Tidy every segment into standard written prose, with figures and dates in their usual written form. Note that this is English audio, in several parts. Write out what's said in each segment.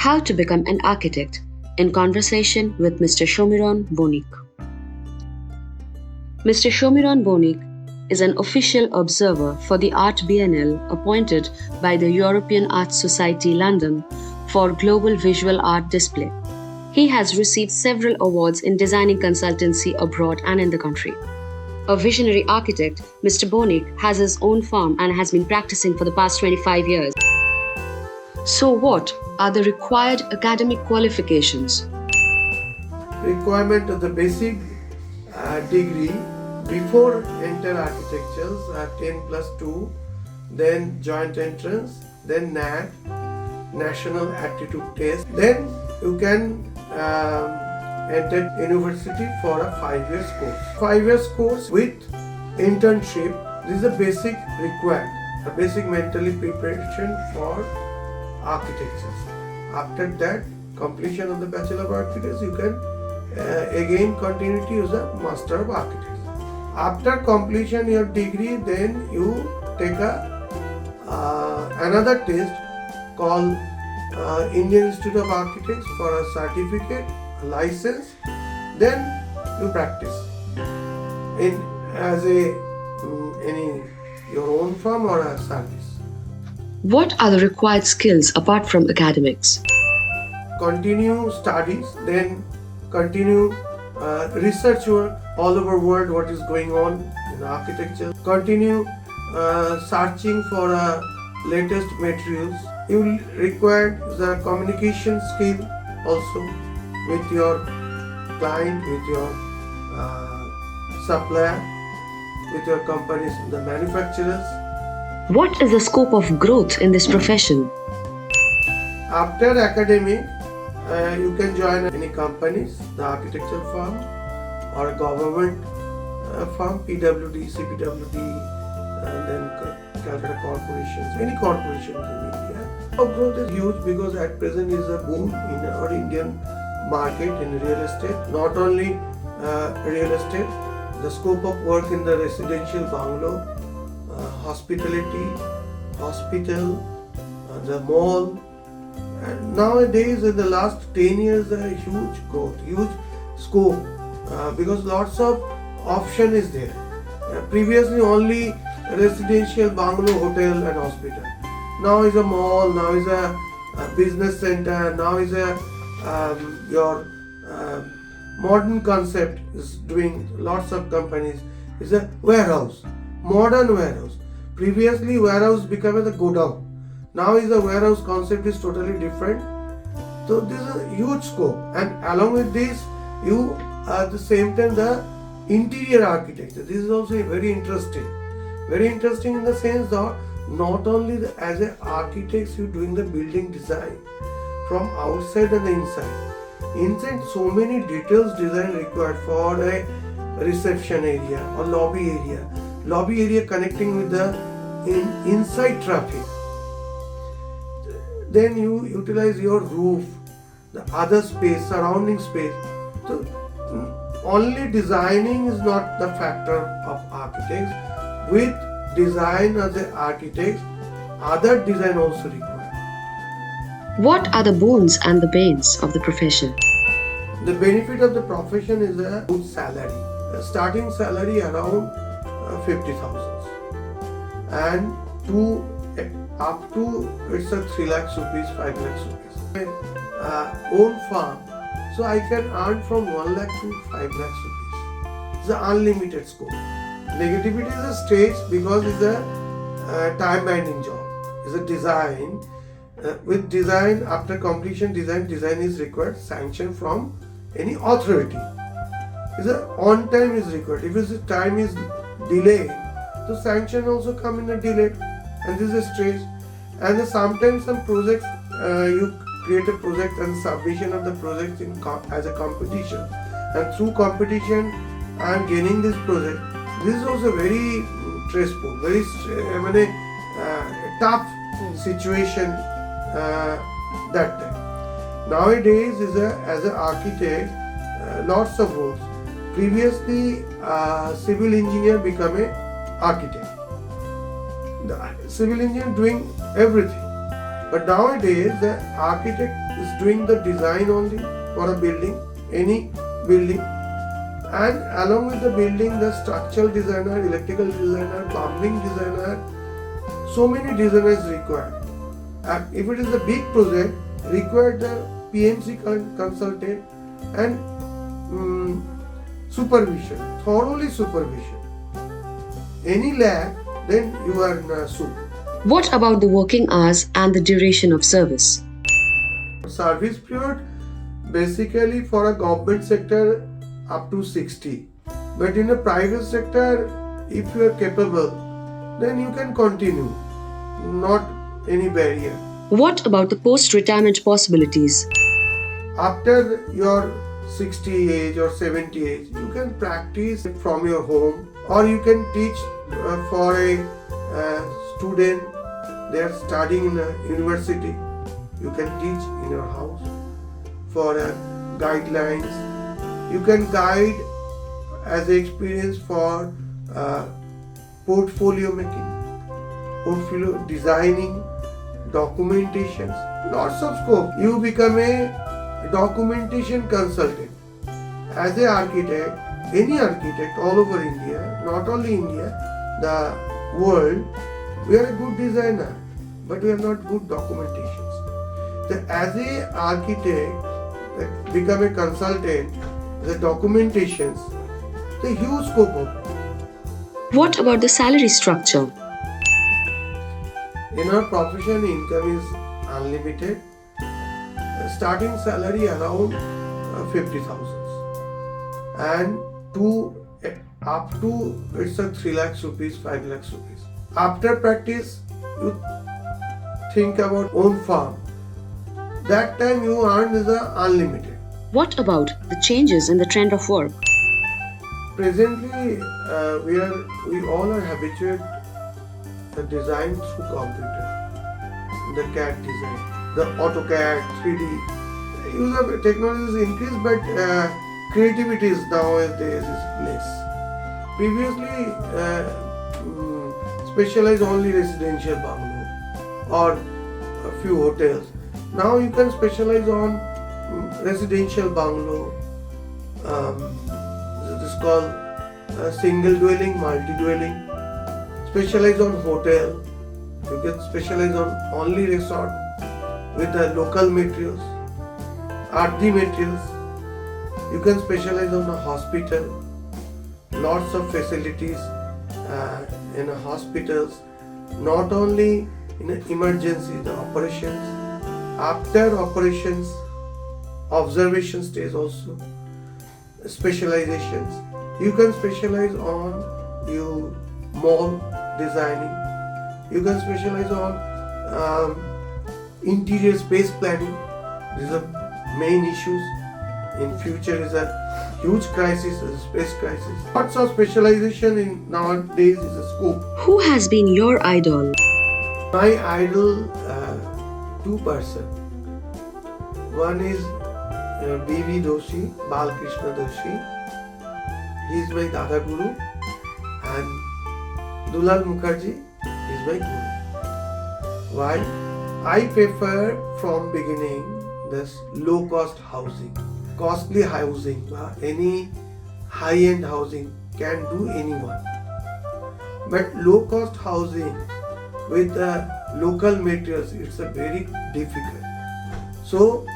How to become an architect in conversation with Mr. Samiran Banik. Mr. Samiran Banik is an official observer for the Art Biennale appointed by the European Art Society London for global visual art display. He has received several awards in designing consultancy abroad and in the country. A visionary architect, Mr. Banik has his own firm and has been practicing for the past 25 years. So what are the required academic qualifications? Requirement of the basic degree before enter architectures are 10+2, then joint entrance, then NAT, National Aptitude Test. Then you can enter university for a 5 years course. 5 years course with internship. This is a basic required, a basic mentally preparation for architectures. After that, completion of the Bachelor of Architects, you can again continue to use a Master of Architects. After completion your degree, then you take another test called Indian Institute of Architects for a certificate, a license. Then you practice in as your own firm or a service. What are the required skills apart from academics? Continue studies, then continue research work all over world, what is going on in architecture. Continue searching for latest materials. You will require the communication skill also with your client, with your supplier, with your companies, the manufacturers. What is the scope of growth in this profession? After academic, you can join any companies, the architecture firm or a government firm, PWD, CPWD, and then Calcutta corporations, any corporation in India. Our growth is huge because at present is a boom in our Indian market in real estate. Not only real estate, the scope of work in the residential bungalow, hospitality, hospital, the mall. And nowadays, in the last 10 years, there is huge growth, huge scope because lots of option is there. Previously, only residential bungalow, hotel, and hospital. Now is a mall. Now is a business center. Now is a your modern concept is doing lots of companies. Is a warehouse, modern warehouse. Previously, warehouse became the godown. Now is the warehouse concept is totally different. So this is a huge scope, and along with this, you at the same time the interior architecture. This is also very interesting. Very interesting in the sense that not only as an architect you doing the building design from outside and the inside. Inside so many details design required for a reception area or lobby area. Lobby area connecting with the inside traffic. Then you utilize your roof, the other space, surrounding space. So only designing is not the factor of architects. With design as an architect, other design also required. What are the boons and the banes of the profession? The benefit of the profession is a good salary. The starting salary around 50,000 and up to it's a 3 lakhs rupees, 5 lakhs rupees. My own farm, so I can earn from 1 lakh to 5 lakhs rupees. It's an unlimited scope. Negativity is a stage because it's a time binding job. It's a design. With design, after completion design is required sanction from any authority. It's a on time is required. If the time is delayed, so sanction also come in a delay. And this is a stage. And sometimes some projects you create a project and submission of the project as a competition. And through competition, I am gaining this project. This is also very stressful, very tough situation that time. Nowadays, as an architect, lots of roles. Previously, civil engineer become a architect. The civil engineer doing everything, but nowadays the architect is doing the design only for a building, any building, and along with the building, the structural designer, electrical designer, plumbing designer, so many designers required. And if it is a big project, required the PMC consultant and supervision, thoroughly supervision. Any lag, then you are in a soup. What about the working hours and the duration of service? Service period basically for a government sector up to 60. But in a private sector, if you are capable, then you can continue. Not any barrier. What about the post-retirement possibilities? After your 60 age or 70 age, you can practice from your home, or you can teach for a student. They are studying in a university. You can teach in your house for guidelines. You can guide as an experience for portfolio making, portfolio designing, documentations, lots of scope. You become a documentation consultant. As an architect, any architect all over India, not only India, the world, we are a good designer, but we are not good documentations. As an architect, become a consultant, the documentations, the huge scope of it. What about the salary structure? In our profession, income is unlimited. Starting salary around 50,000 and up to it's a 3 lakhs rupees, 5 lakhs rupees. After practice, you think about own farm. That time you earn is unlimited. What about the changes in the trend of work? Presently, we all are habituated to design through computer, the CAD design, the AutoCAD, 3D. Use of technology is increased, but creativity is nowadays is less. Previously, specialized only residential bungalow or a few hotels. Now you can specialize on residential bungalow. This is called single dwelling, multi-dwelling. Specialize on hotel. You can specialize on only resort with the local materials, earthy materials. You can specialize on a hospital. Lots of facilities in hospitals. Not only in emergency, the operations. After operations, observation stays also. Specializations. You can specialize on your mall designing. You can specialize on interior space planning. These are main issues. In future is a huge crisis, is a space crisis. Lots of specialization in nowadays is a scope. Who has been your idol? My idol, two person. One is B.V. Doshi, Balkrishna Doshi. He is my Dada Guru, and Dulal Mukherjee is my Guru. Why? I prefer from beginning this low cost housing. Costly housing, any high-end housing can do anyone. But low-cost housing with local materials, it's a very difficult. So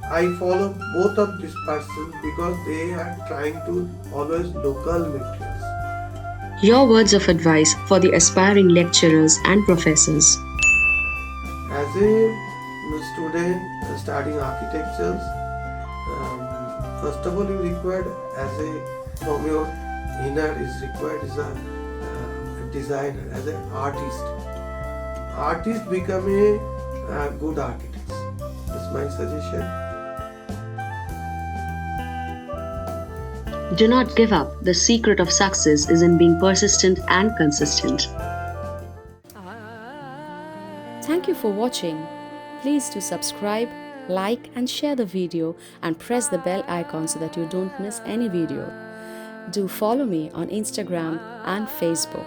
I follow both of these persons because they are trying to always local materials. Your words of advice for the aspiring lecturers and professors. As a student studying architecture, first of all, you required from your inner is required as a designer, as an artist. Artist become a good architect. That's my suggestion. Do not give up. The secret of success is in being persistent and consistent. Thank you for watching. Please do subscribe, like and share the video and press the bell icon so that you don't miss any video. Do follow me on Instagram and Facebook.